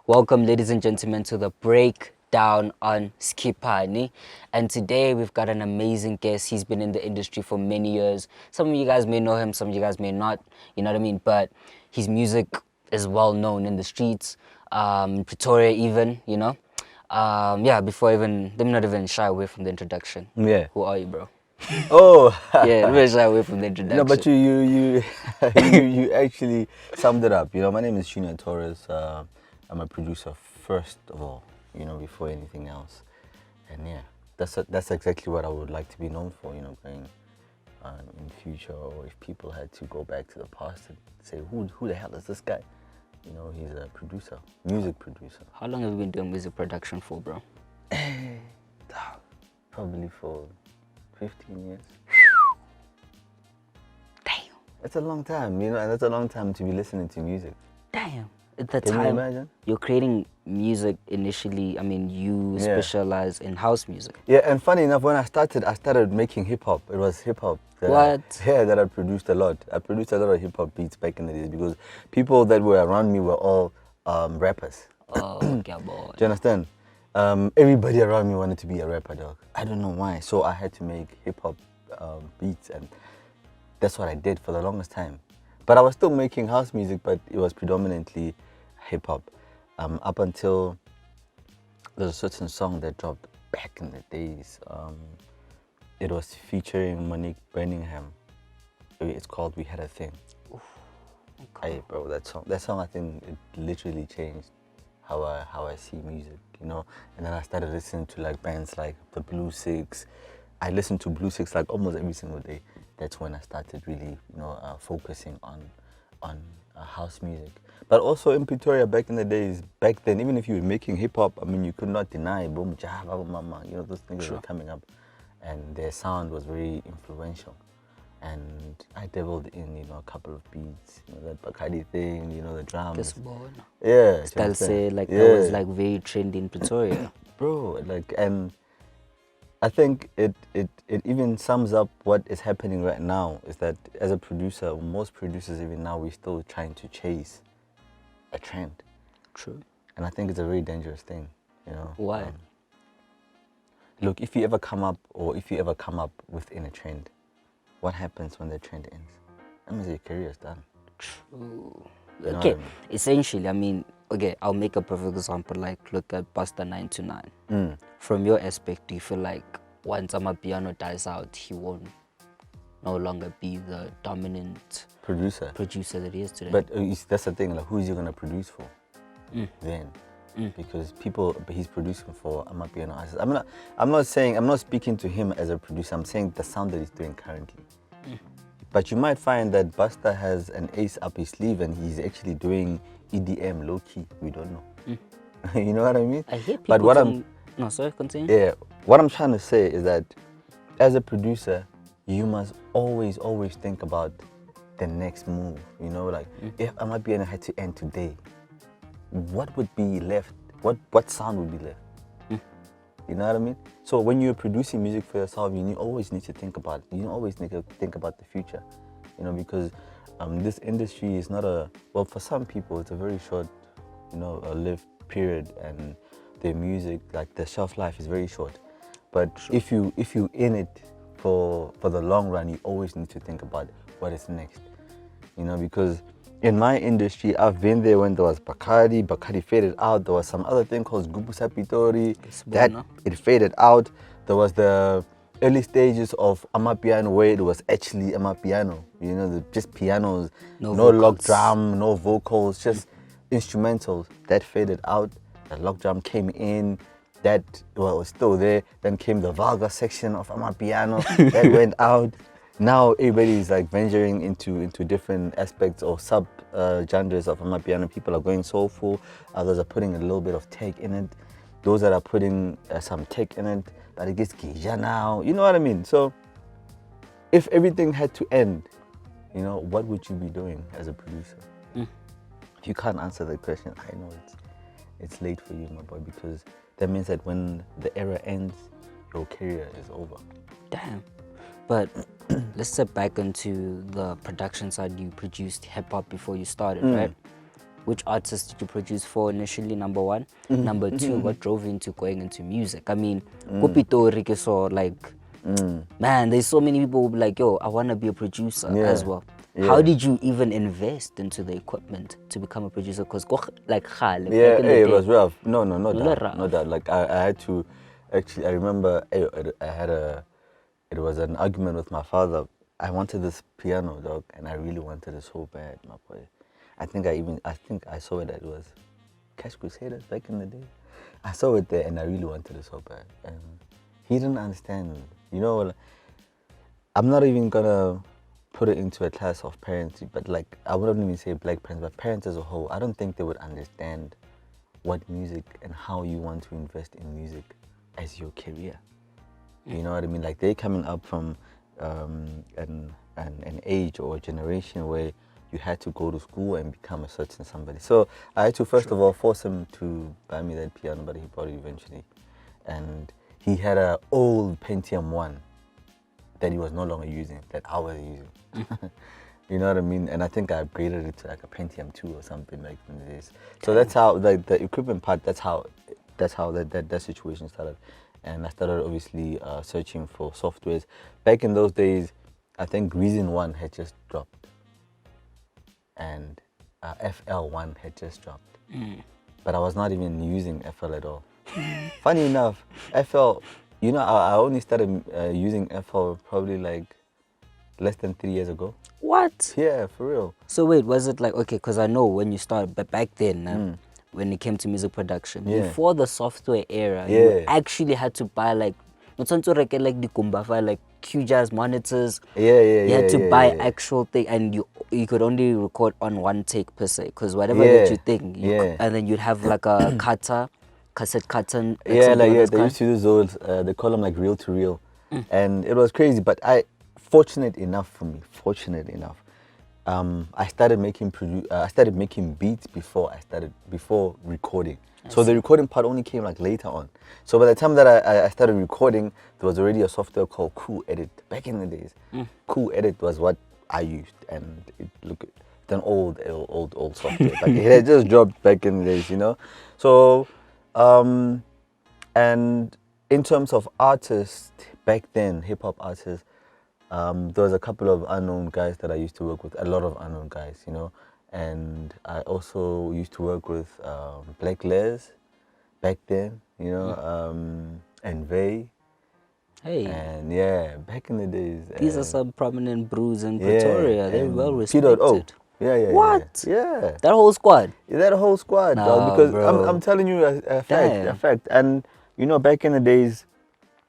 Welcome, ladies and gentlemen, to the breakdown on Zkhiphani. And today we've got an amazing guest. He's been in the industry for many years. Some of you guys may know him, some of you guys may not, you know what I mean? But his music is well known in the streets, Pretoria even, you know? Let me not even shy away from the introduction. Yeah. Who are you, bro? Oh. Yeah, let me shy away from the introduction. No, but you actually summed it up. My name is Junior Taurus. I'm a producer first of all, before anything else. And yeah, that's exactly what I would like to be known for, going in the future, or if people had to go back to the past and say, who the hell is this guy? He's a producer, music producer. How long have you been doing music production for, bro? Probably for 15 years. Damn. That's a long time, and that's a long time to be listening to music. Damn. At the Can time, you imagine? You're creating music initially. I mean, you specialize in house music. Yeah, and funny enough, when I started making hip hop. It was hip hop. That I produced a lot. I produced a lot of hip hop beats back in the days because people that were around me were all rappers. Oh, okay, boy. Do you understand? Everybody around me wanted to be a rapper, dog. I don't know why. So I had to make hip hop beats, and that's what I did for the longest time. But I was still making house music, but it was predominantly hip hop. Up until there's a certain song that dropped back in the days. It was featuring Monique Birmingham. It's called "We Had a Thing." Oof, okay. Hey, bro, that song, I think it literally changed how I see music, And then I started listening to like bands like the Blue Six. I listened to Blue Six like almost every single day. That's when I started really, focusing on house music. But also in Pretoria back in the days, back then, even if you were making hip hop, I mean, you could not deny boom java mama, those things were coming up, and their sound was very influential. And I dabbled in, a couple of beats, that Bacardi thing, the drums. This boy. Yeah. Still say that was like very trendy in Pretoria. Bro, and I think it even sums up what is happening right now, is that as a producer, most producers even now, we're still trying to chase a trend. True. And I think it's a very dangerous thing, Why? Look, if you ever come up within a trend, what happens when the trend ends? That means your career is done. True. Okay, I mean? Essentially, I mean, okay, I'll make a perfect example, like look at Buster 929. From your aspect, do you feel like once Amapiano dies out, he won't no longer be the dominant producer that he is today? But that's the thing, like, who is he going to produce for then? Because he's producing for Amapiano artists. I'm not speaking to him as a producer, I'm saying the sound that he's doing currently. But you might find that Buster has an ace up his sleeve and he's actually doing EDM low-key. We don't know. You know what I mean? I hear people No, sorry, continue. Yeah, what I'm trying to say is that as a producer, you must always think about the next move. If Amapiano had to end today, what would be left? What sound would be left? You know what I mean? So when you're producing music for yourself, you always need to think about it. You always need to think about the future, because this industry is not for some people, it's a very short, lived period, and their music, like the shelf life is very short. But if you in it for the long run, you always need to think about what is next, because in my industry, I've been there when there was Bacardi faded out. There was some other thing called Gubusa Pitori, it faded out. There was the early stages of Amapiano where it was actually Amapiano, just pianos, no log drum, no vocals, just instrumentals. That faded out. The log drum came in, that was still there. Then came the vulgar section of Amapiano, that went out. Now everybody is like venturing into different aspects or sub genres of Amapiano. People are going soulful, others are putting a little bit of tech in it. Those that are putting some tech in it, but it gets Gija now. You know what I mean? So if everything had to end, what would you be doing as a producer? If you can't answer that question, I know it's late for you, my boy, because that means that when the era ends, your career is over. Damn. But let's step back into the production side. You produced hip hop before you started, right? which artists did you produce for initially, number one? Number two, what drove you into going into music? I mean, Kupitori ke so like, man, there's so many people who be like, yo, I want to be a producer as well. How did you even invest into the equipment to become a producer? Because like back in the it day, was rough. No, not Little that. rough. Not that. Like I had to, actually, I remember I had it was an argument with my father. I wanted this piano, dog, and I really wanted it so bad, my boy. I think I saw it. It was Cash Crusaders back in the day. I saw it there, and I really wanted it so bad. And he didn't understand. You know, I'm not even gonna put it into a class of parents, but like I wouldn't even say black parents, but parents as a whole. I don't think they would understand what music and how you want to invest in music as your career. You know what I mean? Like they're coming up from an age or a generation where you had to go to school and become a certain somebody. So I had to first of all force him to buy me that piano, but he bought it eventually. And he had an old Pentium 1 that he was no longer using, that I was using. You know what I mean? And I think I upgraded it to like a Pentium 2 or something like this. So that's how, like the equipment part, that's how that situation started. And I started obviously searching for softwares. Back in those days, I think Reason 1 had just dropped. And FL1 had just dropped. But I was not even using FL at all. Funny enough, FL, you know, I only started using FL probably like less than 3 years ago. What? Yeah, for real. So wait, was it like, okay, because I know when you started, but back then, when it came to music production, before the software era, you actually had to buy like, not to like the Kumba file, like QJazz monitors. You had to buy actual thing, and you could only record on one take per se, because whatever that you think, and then you'd have like a cassette cutter. Like, they used to use those, they call them like reel to reel. And it was crazy, but fortunate enough, I started making beats before recording. So the recording part only came like later on. So by the time that I started recording, there was already a software called Cool Edit back in the days. Cool Edit was what I used, and it's an old software. Like it had just dropped back in the days, you know. So and in terms of artists back then, hip hop artists, there was a couple of unknown guys that I used to work with, a lot of unknown guys, you know. And I also used to work with Black Les back then, you know, and Vay. Hey. And yeah, back in the days. These are some prominent brews in Pretoria. They're well respected. P.O. Yeah. What? Yeah. That whole squad? Yeah, that whole squad, dog. Because I'm telling you a fact. And, you know, back in the days,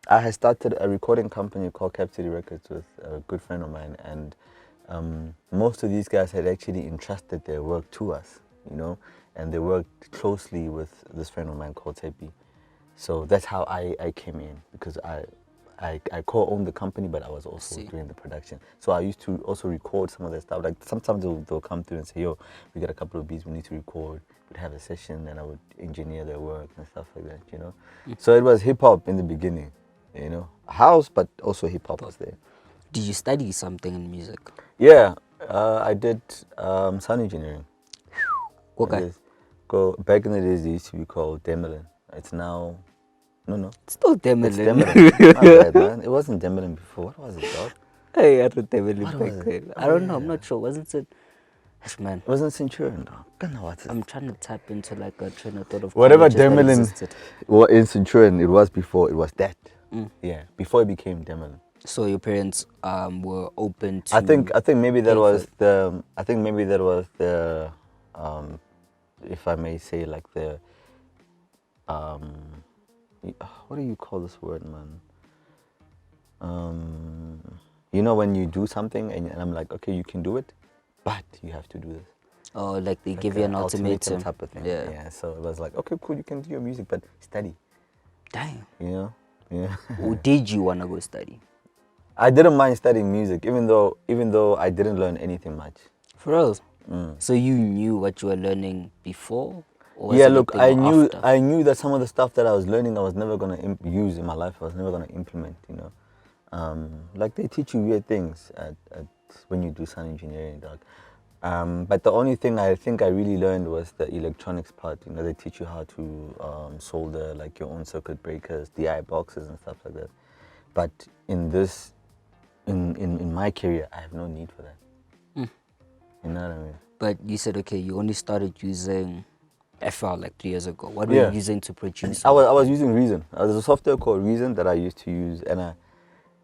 I had started a recording company called Cap City Records with a good friend of mine, and most of these guys had actually entrusted their work to us, you know, and they worked closely with this friend of mine called Tepi. So that's how I came in, because I co-owned the company, but I was also doing the production. So I used to also record some of their stuff. Like sometimes they'll come through and say, yo, we got a couple of beats we need to record. We'd have a session, and I would engineer their work and stuff like that, you know. So it was hip-hop in the beginning. You know, house, but also hip hop was there. Did you study something in music? Yeah, I did sound engineering. Okay. Back in the days, it used to be called Demelin. It's now, no. It's still Demelin. It's Demelin. Not bad, man. It wasn't Demelin before. What was it, dog? Hey, I thought Demelin back then. I don't know. I'm not sure. Wasn't it? Yes, man. It wasn't Centurion, dog. I don't know what it is. I'm trying to tap into like a train of thought of whatever Demelin in Centurion, it was before. It was that. Yeah, before it became Demelin. So your parents were open to. I think maybe that was the. If I may say, like the. What do you call this word, man? You know, when you do something and I'm like, okay, you can do it, but you have to do this. Oh, like they give you an ultimatum type of thing. Yeah. So it was like, okay, cool, you can do your music, but study. Damn. You know. Yeah. Or did you want to go study? I didn't mind studying music, even though I didn't learn anything much. For real? So you knew what you were learning before? Or yeah, look, I knew that some of the stuff that I was learning, I was never gonna use in my life. I was never gonna implement. You know, like they teach you weird things at when you do sound engineering, dog. But the only thing I think I really learned was the electronics part. You know, they teach you how to solder like your own circuit breakers, DI boxes and stuff like that. But in this, in my career, I have no need for that. You know what I mean? But you said, okay, you only started using FL like 3 years ago. What were you using to produce? I was using Reason. There's a software called Reason that I used to use, and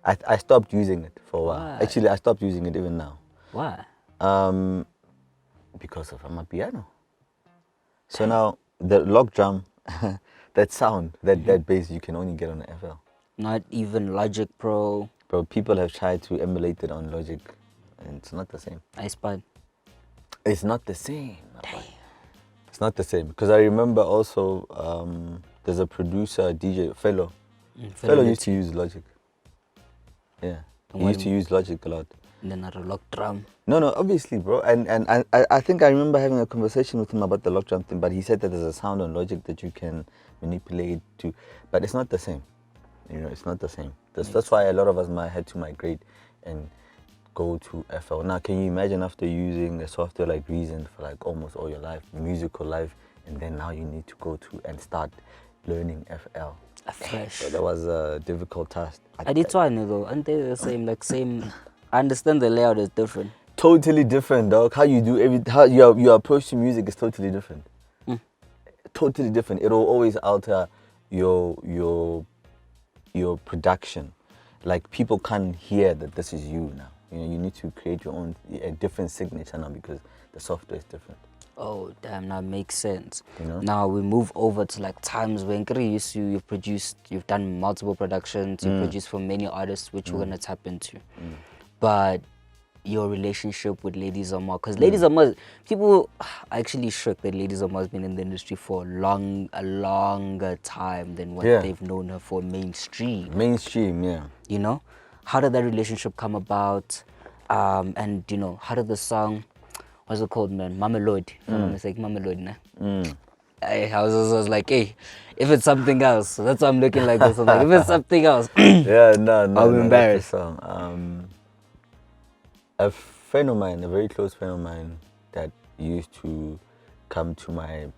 I stopped using it for a while. Why? Actually, I stopped using it even now. Why? Because of my piano. So now the lock drum, that sound, that bass, you can only get on the FL. Not even Logic Pro. Bro, people have tried to emulate it on Logic, and it's not the same. I spun. It's not the same. It's not the same. Because I remember also, there's a producer, DJ, Fellow. Fellow used to use Logic. Yeah. He used to use Logic a lot. And then not a lock drum. No, obviously, bro. And I think I remember having a conversation with him about the lock drum thing, but he said that there's a sound on Logic that you can manipulate to, but it's not the same. You know, it's not the same. That's why a lot of us might had to migrate and go to FL. Now, can you imagine after using a software like Reason for like almost all your life, musical life, and then now you need to go to and start learning FL? Afresh. So that was a difficult task. I did try though. Aren't they the same? Like same. I understand the layout is different. Totally different, dog. How you do how your approach to music is totally different. Totally different. It'll always alter your production. Like people can't hear that this is you now. You know, you need to create your own a different signature now because the software is different. Oh damn, that makes sense. You know? Now we move over to like times when you've done multiple productions, you've produced for many artists, which we're gonna tap into. But your relationship with Lady Zamar, because Lady Zamar, people are actually shook that Lady Zamar has been in the industry for a longer time than what they've known her for mainstream. Mainstream, yeah. You know, how did that relationship come about? And you know, how did the song, what's it called, man? Mamelodi. If I'm not mistaken, Mamelodi, nah? I was like, hey, if it's something else, that's why I'm looking like this. I'm like, if it's something else, Yeah, no, I'm embarrassed. That's the song. A friend of mine, a very close friend of mine, that used to come to my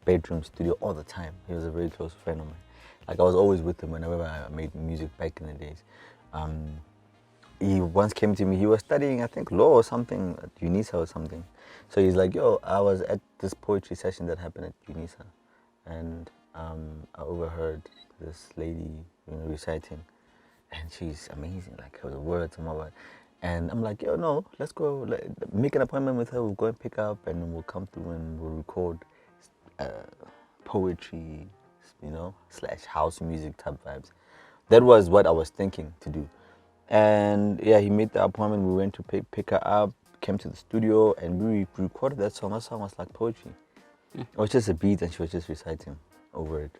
bedroom studio all the time. He was a very close friend of mine. Like I was always with him whenever I made music back in the days. He once came to me. He was studying, I think, law or something at UNISA or something. So he's like, "Yo, I was at this poetry session that happened at UNISA, and I overheard this lady, reciting, and she's amazing. Like her words and all that." And I'm like, "Yo, no, let's go. Make an appointment with her. We'll go and pick up, and we'll come through and we'll record poetry, / house music type vibes." That was what I was thinking to do. And yeah, he made the appointment. We went to pick her up, came to the studio, and we recorded that song. That song was like poetry. It was just a beat, and she was just reciting over it.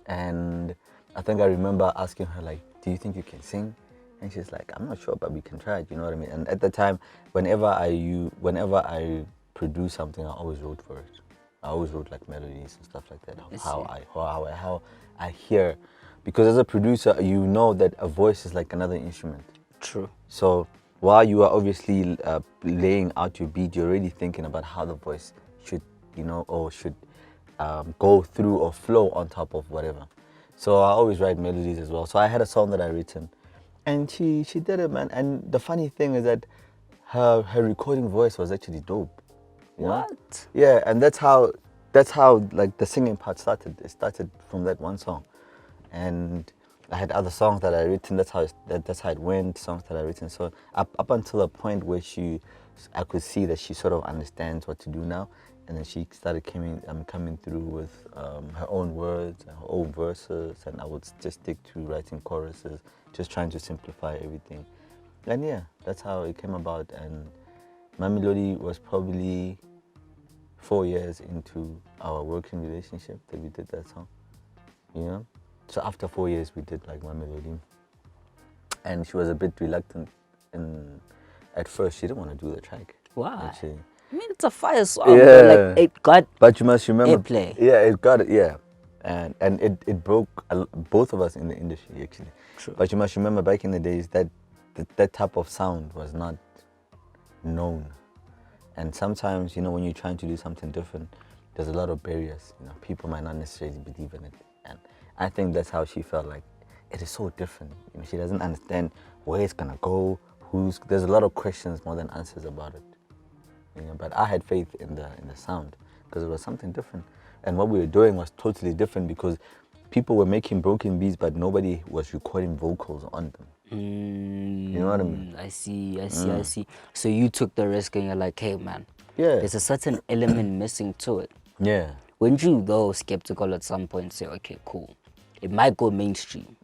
And I think I remember asking her, like, "Do you think you can sing?" And she's like, "I'm not sure, but we can try it." You know what I mean? And at the time, whenever I produce something, I always wrote for it. I always wrote like melodies and stuff like that. How I hear, because as a producer, you know that a voice is like another instrument. True. So while you are obviously laying out your beat, you're already thinking about how the voice should, should go through or flow on top of whatever. So I always write melodies as well. So I had a song that I written, and she did it, man. And the funny thing is that her recording voice was actually dope. You know? What? Yeah, and that's how like the singing part started. It started from that one song, and I had other songs that I written. That's how it went. Songs that I written. So up until a point where I could see that she sort of understands what to do now, and then she started coming through with her own words, her own verses, and I would just stick to writing choruses, just trying to simplify everything. And yeah, that's how it came about. And Mamelodi was probably 4 years into our working relationship that we did that song, So after 4 years, we did like Mamelodi, and she was a bit reluctant. And at first, she didn't want to do the track. Why? Actually. I mean, it's a fire song. Yeah. Like it got. But you must remember. Airplay. Yeah, it got it. Yeah, and it broke both of us in the industry actually. True. But you must remember back in the days that type of sound was not known. And sometimes, you know, when you're trying to do something different, there's a lot of barriers. You know, people might not necessarily believe in it. And I think that's how she felt, like, it is so different. You know, she doesn't understand where it's gonna go, there's a lot of questions more than answers about it. You know, but I had faith in the sound because it was something different. And what we were doing was totally different because people were making broken beats, but nobody was recording vocals on them. You know what I mean? I see. So you took the risk and you're like, hey man, Yeah. there's a certain element missing to it. Yeah. Weren't you though skeptical at some point, say, okay, cool, it might go mainstream,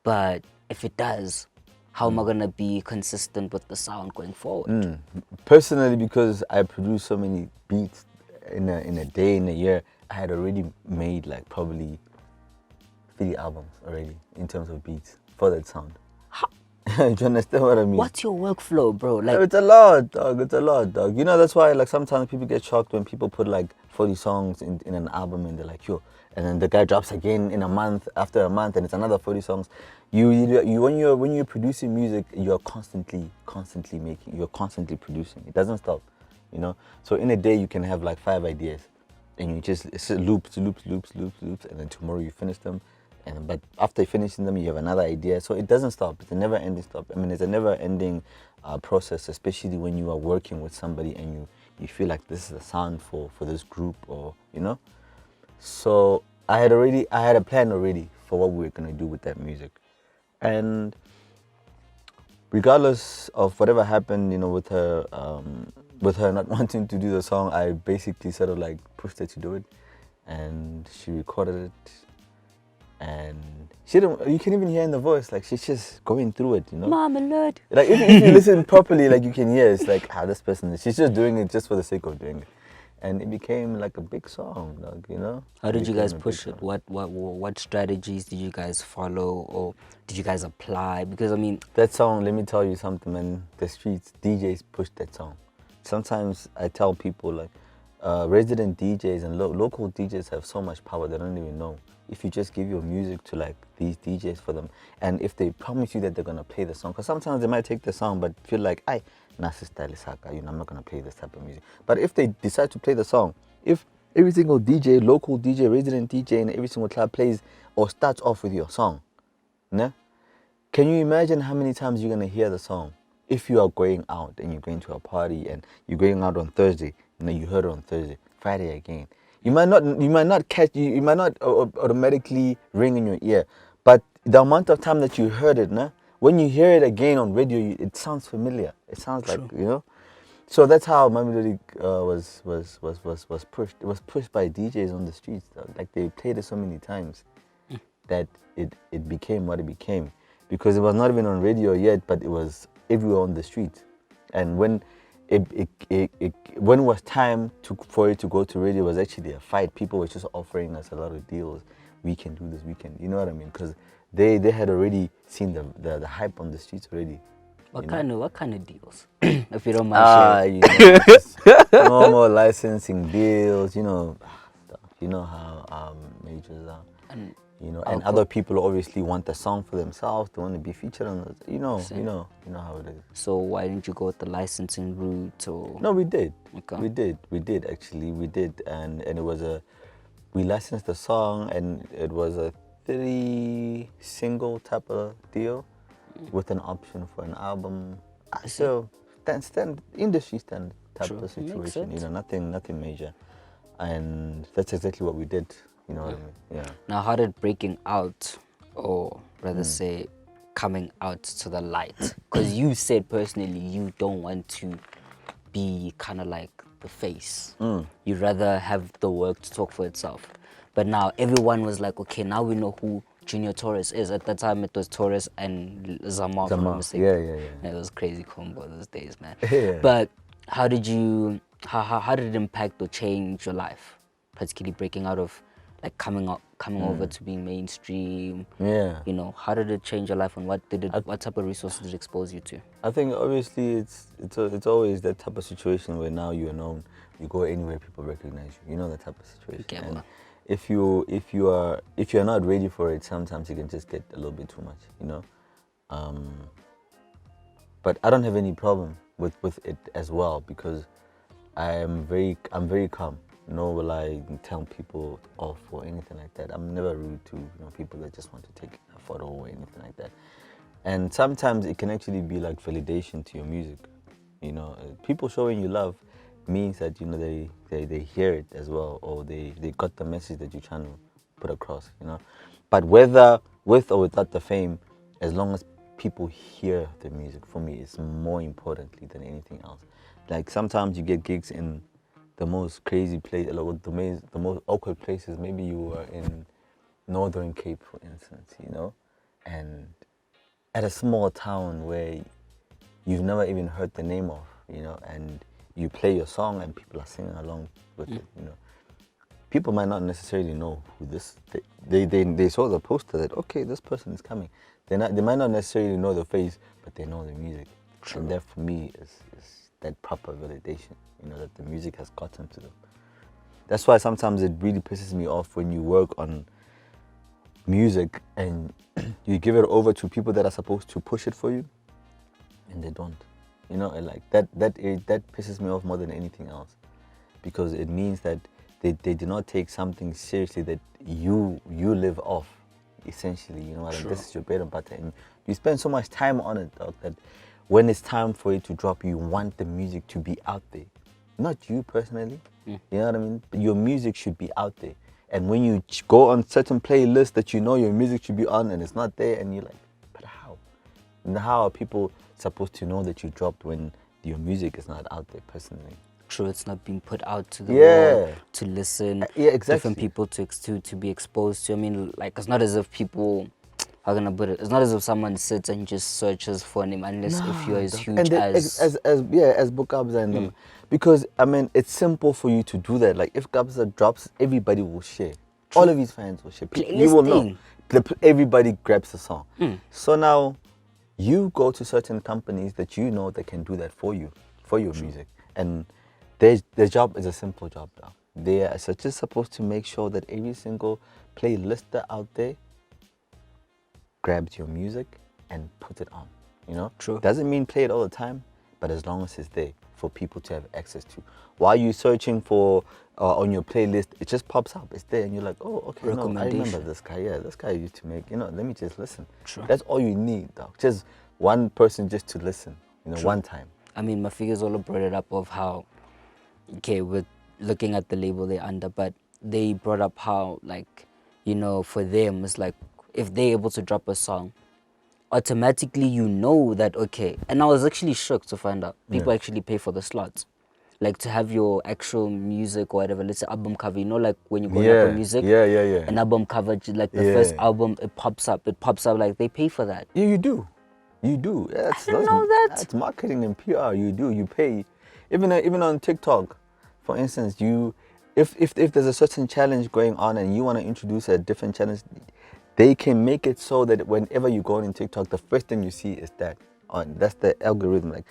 but if it does, how am I gonna be consistent with the sound going forward? Personally, because I produce so many beats in a day, in a year, I had already made like probably 3 albums already in terms of beats for that sound. Do you understand what I mean? What's your workflow, bro? Like, it's a lot, dog. It's a lot, dog. You know, that's why like sometimes people get shocked when people put like 40 songs in an album and they're like, yo, and then the guy drops again in a month, after a month, and it's another 40 songs. You when you're producing music, you're constantly making, you're constantly producing. It doesn't stop, you know. So in a day you can have like 5 ideas, and you just loops, and then tomorrow you finish them. But after finishing them, you have another idea. So it doesn't stop. It's a never-ending stop. I mean, it's a never-ending process, especially when you are working with somebody and you feel like this is a sound for this group, or you know. So I had a plan already for what we were gonna do with that music, and regardless of whatever happened, you know, with her not wanting to do the song, I basically sort of like pushed her to do it, and she recorded it. And you can even hear in the voice, like she's just going through it, you know. Mamelodi. Like if you listen properly, like you can hear, it's like, this person, she's just doing it just for the sake of doing it. And it became like a big song, like, you know. How did you guys push it? What strategies did you guys follow, or did you guys apply? Because I mean, that song, let me tell you something, man. The streets, DJs pushed that song. Sometimes I tell people, like, resident DJs and local DJs have so much power they don't even know. If you just give your music to like these DJs for them, and if they promise you that they're gonna play the song, because sometimes they might take the song but feel like, nasi style is haka, you know, I'm not gonna play this type of music. But if they decide to play the song, if every single DJ, local DJ, resident DJ in every single club plays or starts off with your song, né? Can you imagine how many times you're gonna hear the song? If you are going out and you're going to a party and you're going out on Thursday, and then you heard it on Thursday, Friday again. You might not automatically ring in your ear, but the amount of time that you heard it, nah, when you hear it again on radio, it sounds familiar. It sounds like, you know. So that's how Mamelodi was pushed. It was pushed by DJs on the streets. Like they played it so many times that it became what it became, because it was not even on radio yet, but it was everywhere on the streets. And when when it was time for it to go to radio, it was actually a fight. People were just offering us a lot of deals. We can do this, you know what I mean? Because they had already seen the hype on the streets already. What kind of deals? If you don't mind sharing. You know, normal licensing deals, you know how majors are. And you know, and other people obviously want the song for themselves. They want to be featured on it. You know how it is. So why didn't you go with the licensing route? Or no, we did. Okay. We did actually. We did, and it was we licensed the song, and it was a 3 single type of deal with an option for an album. So industry standard type of situation. You know, nothing major, and that's exactly what we did. You know what I mean? Yeah. Now, how did breaking out, or rather say, coming out to the light? Because you said personally you don't want to be kind of like the face. You'd rather have the work to talk for itself. But now everyone was like, okay, now we know who Junior Taurus is. At that time, it was Taurus and Zamar. Yeah. It was crazy combo those days, man. Yeah. But how did it impact or change your life, particularly breaking out of, like, coming over to being mainstream? Yeah. You know, how did it change your life, and what type of resources did it expose you to? I think obviously it's always that type of situation where now you're known, you go anywhere, people recognize you. You know, that type of situation. Okay, and if you're not ready for it, sometimes it can just get a little bit too much, you know. But I don't have any problem with it as well, because I'm very calm. Nor will I tell people off or anything like that. I'm never rude to people that just want to take a photo or anything like that. And sometimes it can actually be like validation to your music. People showing you love means that they hear it as well, or they got the message that you're trying to put across. But whether with or without the fame, as long as people hear the music, for me, it's more importantly than anything else. Like sometimes you get gigs in the most crazy place, like the most awkward places. Maybe you were in Northern Cape, for instance, and at a small town where you've never even heard the name of, and you play your song and people are singing along with it, People might not necessarily know who this. They saw the poster that, okay, this person is coming. They might not necessarily know the face, but they know the music. True. And that for me is that proper validation, that the music has gotten to them. That's why sometimes it really pisses me off when you work on music and you give it over to people that are supposed to push it for you, and they don't. And like that pisses me off more than anything else, because it means that they do not take something seriously that you live off, essentially. Sure. This is your bread and butter, and you spend so much time on it, dog, that when it's time for it to drop, you want the music to be out there. Not you personally, you know what I mean? But your music should be out there. And when you go on certain playlists that your music should be on and it's not there, and you're like, but how? And how are people supposed to know that you dropped when your music is not out there personally? True, it's not being put out to the world to listen. Yeah, exactly. Different people to be exposed to. I mean, like, it's not as if people, how can I put it? It's not as if someone sits and just searches for him, unless if you're as huge as Bukabza and them. Because I mean, it's simple for you to do that. Like if Gabza drops, everybody will share. True. All of his fans will share. You will know. Everybody grabs the song. So now you go to certain companies that that can do that for you, for your music. And their job is a simple job now. They are just supposed to make sure that every single playlister out there grabs your music and put it on. True. Doesn't mean play it all the time, but as long as it's there for people to have access to. While you're searching for on your playlist, it just pops up. It's there, and you're like, oh, okay, no, I remember this guy. Yeah, this guy used to make. Let me just listen. True. That's all you need, dog. Just one person just to listen. One time. I mean, my figures all brought it up of how, okay, with looking at the label they're under, but they brought up how, like, for them, it's like if they're able to drop a song, automatically that, okay. And I was actually shocked to find out people actually pay for the slots, like to have your actual music or whatever. Let's say album cover, like when you go to Apple Music, an album cover, like the first album, it pops up like they pay for that. Yeah, you do. Yeah, I didn't know that. That's marketing and PR. You pay. Even on TikTok, for instance, if there's a certain challenge going on and you want to introduce a different challenge, they can make it so that whenever you go on TikTok, the first thing you see is that. That's the algorithm. Like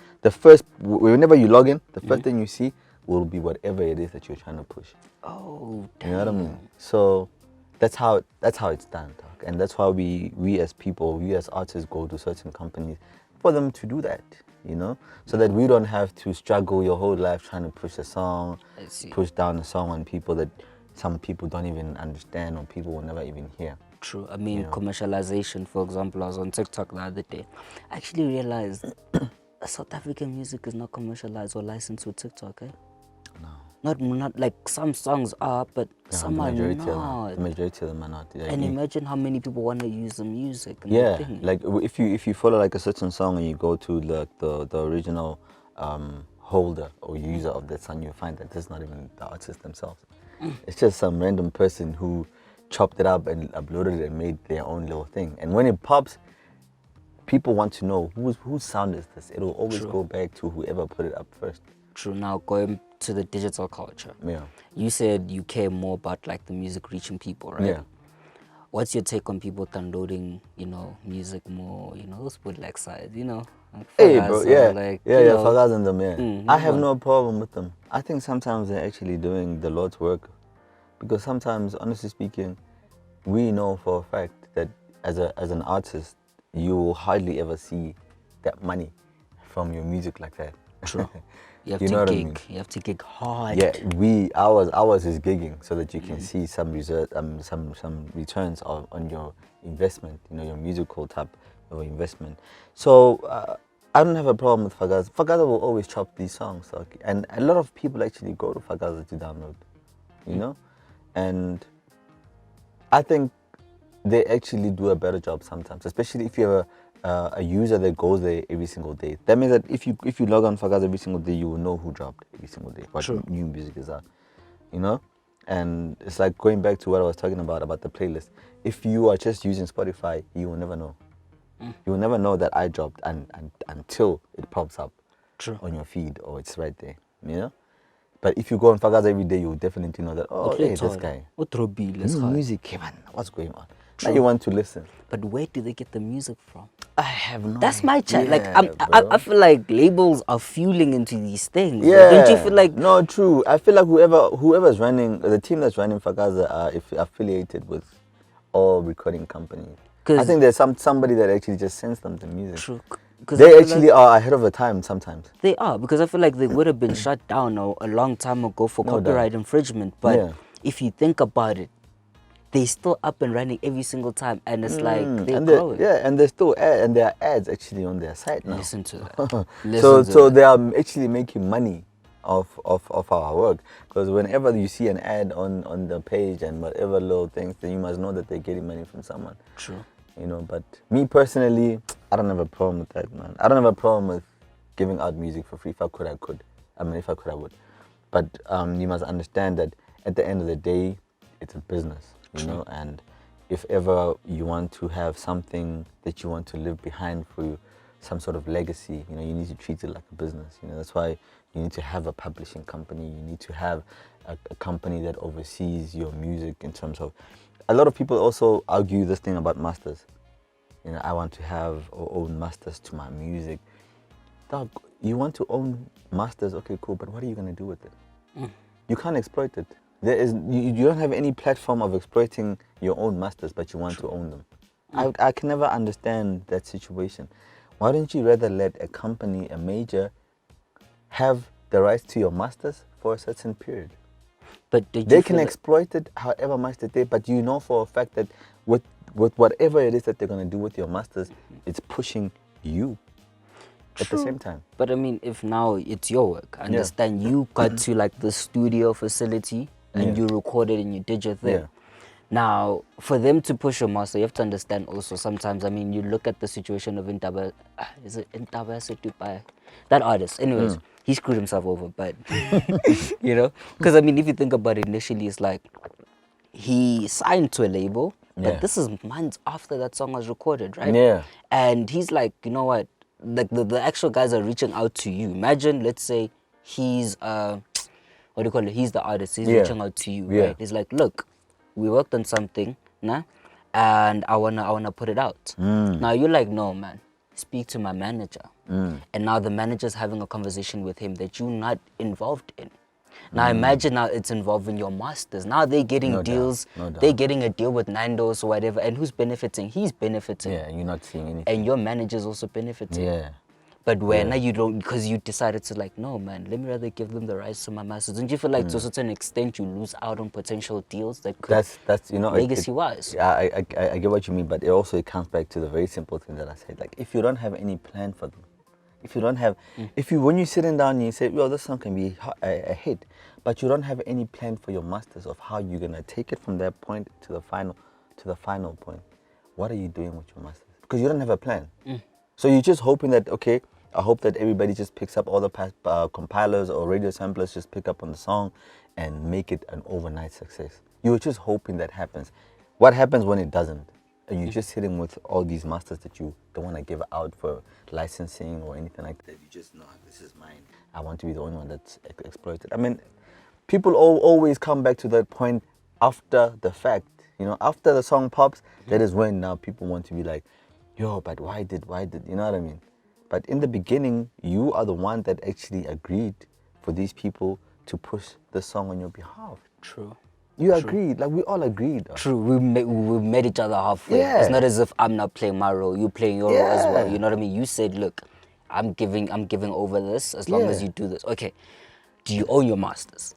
whenever you log in, the first thing you see will be whatever it is that you're trying to push. Oh, damn. You know what I mean? So that's how it's done, dog. And that's why we as people, we as artists go to certain companies for them to do that. So that we don't have to struggle your whole life trying to push a song, push down a song on people that some people don't even understand or people will never even hear. True. I mean, commercialization, for example, I was on TikTok the other day. I actually realized South African music is not commercialized or licensed with TikTok, eh? No. Not like some songs are, but some are not. The majority of them are not. And imagine how many people want to use the music. And the thing. Like if you follow like a certain song and you go to the original holder or user of that song, you find that this is not even the artists themselves. It's just some random person who chopped it up and uploaded it and made their own little thing. And when it pops, people want to know whose sound is this. It'll always go back to whoever put it up first. True. Now going to the digital culture. Yeah. You said you care more about like the music reaching people, right? Yeah. What's your take on people downloading, music more, those bootleg sites, Like hey, bro, like, Fagaz and them, I have no problem with them. I think sometimes they're actually doing the Lord's work. Because sometimes, honestly speaking, we know for a fact that as an artist, you will hardly ever see that money from your music like that. True. You have You to know what I gig. mean? You have to gig hard. Yeah, ours is gigging so that you can see some some returns on your investment. You know, your musical type of investment. So I don't have a problem with Fagaza. Fagaza will always chop these songs, okay? And a lot of people actually go to Fagaza to download. You know, and I think they actually do a better job sometimes, especially if you're a user that goes there every single day. That means that if you log on Fagaz every single day, you will know who dropped every single day, what True. new music is out, you know? And it's like going back to what I was talking about the playlist. If you are just using Spotify, you will never know. You will never know that I dropped until it pops up True. on your feed or it's right there, you know? But if you go on Fagaz every day, you will definitely know that, oh, hey, this guy. New music, hey, man, what's going on? Now you want to listen. But where do they get the music from? I have no That's my chat. Like idea, I feel like labels are fueling into these things. Yeah. Like, don't you feel like No, true. I feel like whoever's running, the team that's running Fagaza are affiliated with all recording companies. I think there's somebody that actually just sends them the music. True. They actually are ahead of the time sometimes. They are, because I feel like they would have been shut down a long time ago for copyright infringement. But if you think about it, they still up and running every single time, and it's like they're growing. And they still and there are ads actually on their site now. Listen to that. So they are actually making money off our work, because whenever you see an ad on the page and whatever little things, then you must know that they're getting money from someone. True. You know, but me personally, I don't have a problem with that, man. I don't have a problem with giving out music for free. If I could, I could. I mean, if I could, I would. But you must understand that at the end of the day, it's a business, you know. And if ever you want to have something that you want to leave behind for you, some sort of legacy, you know, you need to treat it like a business. You know, that's why you need to have a publishing company. You need to have a company that oversees your music in terms of. A lot of people also argue this thing about masters. You know, I want to have or own masters to my music. Dog, you want to own masters? Okay, cool. But what are you gonna do with it? You can't exploit it. There is you don't have any platform of exploiting your own masters, but you want to own them. I can never understand that situation. Why don't you rather let a company, a major, have the rights to your masters for a certain period? But they can exploit it however much that they, but you know for a fact that with whatever it is that they're going to do with your masters, it's pushing you at the same time. But I mean, if now it's your work, I understand you got to like the studio facility and you recorded and you did your thing. Now, for them to push your master, you have to understand also sometimes, I mean, you look at the situation of is it Intaba Setupai? That artist. Anyways, he screwed himself over, but, you know? Because, I mean, if you think about it, initially, it's like he signed to a label, but this is months after that song was recorded, right? Yeah. And he's like, you know what? Like, the actual guys are reaching out to you. Imagine, let's say, he's, what do you call it? He's the artist. He's reaching out to you, right? He's like, look, we worked on something, nah, and I wanna put it out. Now you're like, no, man, speak to my manager. And now the manager's having a conversation with him that you're not involved in. Now imagine now it's involving your masters. Now they're getting deals. They're getting a deal with Nando's or whatever, and who's benefiting? He's benefiting. Yeah, you're not seeing anything. And your manager's also benefiting. Yeah. But when now you don't, because you decided to like, no, man, let me rather give them the rights to my masters. Don't you feel like to a certain extent you lose out on potential deals that could that's you know, legacy-wise? I get what you mean, but it comes back to the very simple thing that I said. Like, if you don't have any plan for them, if you don't have, when you're sitting down and you say, well, this song can be a hit, but you don't have any plan for your masters of how you're gonna take it from that point to the final point, what are you doing with your masters? Because you don't have a plan. So you're just hoping that, okay, I hope that everybody just picks up all the compilers or radio samplers, just pick up on the song and make it an overnight success. You're just hoping that happens. What happens when it doesn't? And you're just sitting with all these masters that you don't want to give out for licensing or anything like that. You just know, this is mine. I want to be the only one that's exploited. I mean, people always come back to that point after the fact. You know, after the song pops, that is when now people want to be like, yo, but why did, you know what I mean? But in the beginning, you are the one that actually agreed for these people to push the song on your behalf. True. You agreed, like we all agreed. True, we met each other halfway. Yeah. It's not as if I'm not playing my role, you playing your role as well. You know what I mean? You said, look, I'm giving over this as long as Yeah. you do this. Okay. Do you own your masters?